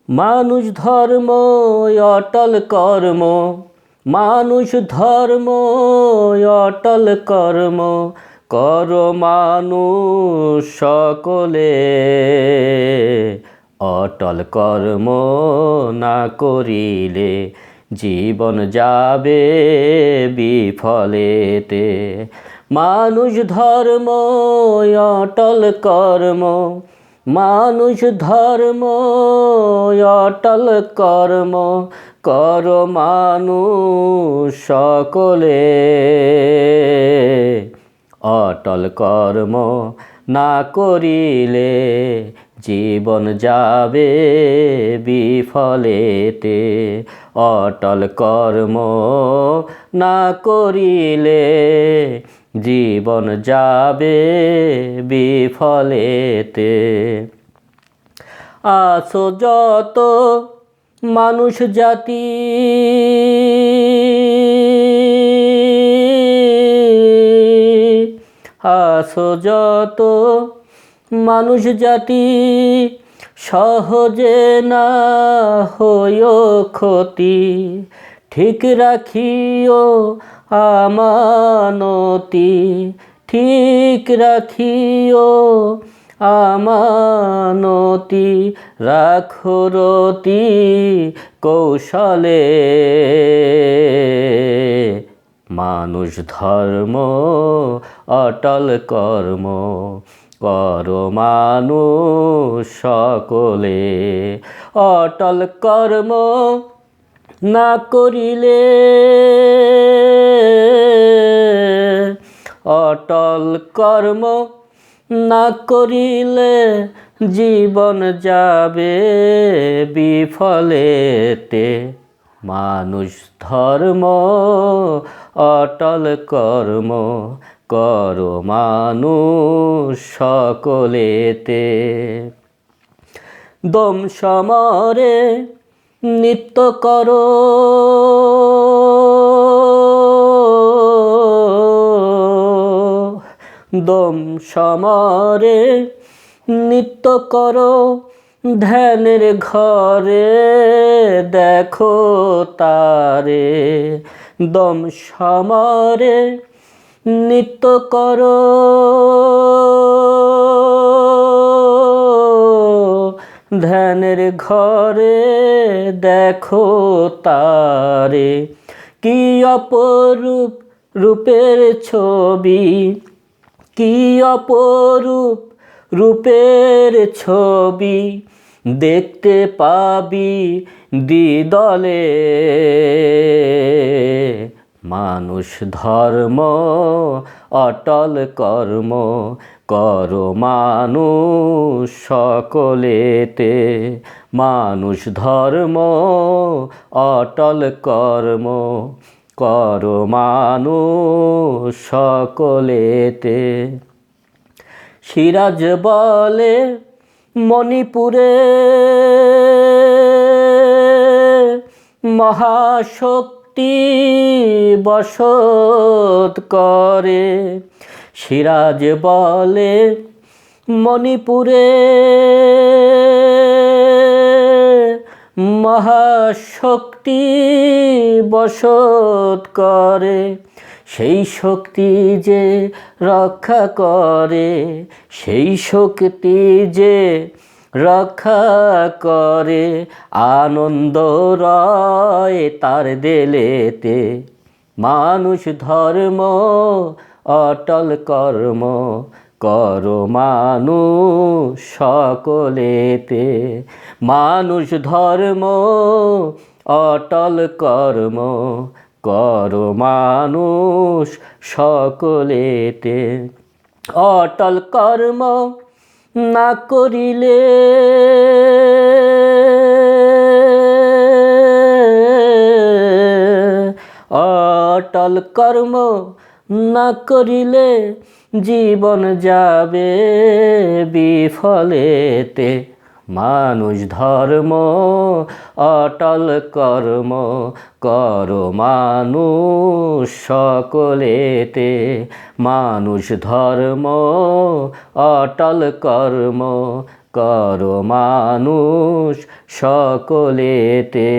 মানুষ ধর্ম অটল কর্ম, মানুষ ধর্ম অটল কর্ম, কর মানুষ সকলে। অটল কর্ম না করিলে জীবন যাবে বিফলেতে। মানুষ ধর্ম অটল কর্ম, মানুষ ধর্ম অটল কর্ম, কর মানুষ সকলে। অটল কর্ম না করিলে জীবন যাবে বিফলেতে। অটল কর্ম না করিলে জীবন যাবে বিফলেতে। আছো যত মানুষ জাতি, আছো যত মানুষ জাতি, সহজে না হইও ক্ষতি। ঠিক রাখিও আমানতি, ঠিক রাখিও আমানতি, রাখো রতি কৌশলে। মানুষ ধর্ম অটল কর্ম, কর মানুষ সকলে। অটল কর্ম না করিলে, অটল কর্ম না করিলে জীবন যাবে বিফলেতে। মানুষ ধর্ম অটল কর্ম, কর মানুষ সকলেতে। দম সমরে নিত্য করো, দম সমরে নিত্য করো, ধ্যানের ঘরে দেখো তারে। দম সমরে নিত্য করো, ধ্যানের ঘরে দেখো তারে। কি অপরূপ রূপের ছবি, কি অপরূপ রূপের ছবি, দেখতে পাবি দ্বিদলে। মানুষ ধর্ম অটল কর্ম, কর মানুষ সকলেতে। মানুষ ধর্ম অটল কর্ম, কর মানুষ সকলেতে। সিরাজ বলে মণিপুরে মহাশক্তি বসত করে। সিরাজ বলে মণিপুরে মহাশক্তি বসত করে। সেই শক্তি যে রক্ষা করে, সেই শক্তি যে রক্ষা করে, আনন্দ রয় তার দেলেতে। মানুষ ধর্ম অটল কর্ম, কর মানুষ সকলেতে। মানুষ ধর্ম অটল কর্ম, কর মানুষ সকলেতে। অটল কর্ম না করিলে, অটল কর্ম না করিলে জীবন যাবে বিফলেতে। মানুষ ধর্ম অটল কর্ম, কর মানুষ সকলেতে। মানুষ ধর্ম অটল কর্ম, করো মানুষ সকলেতে।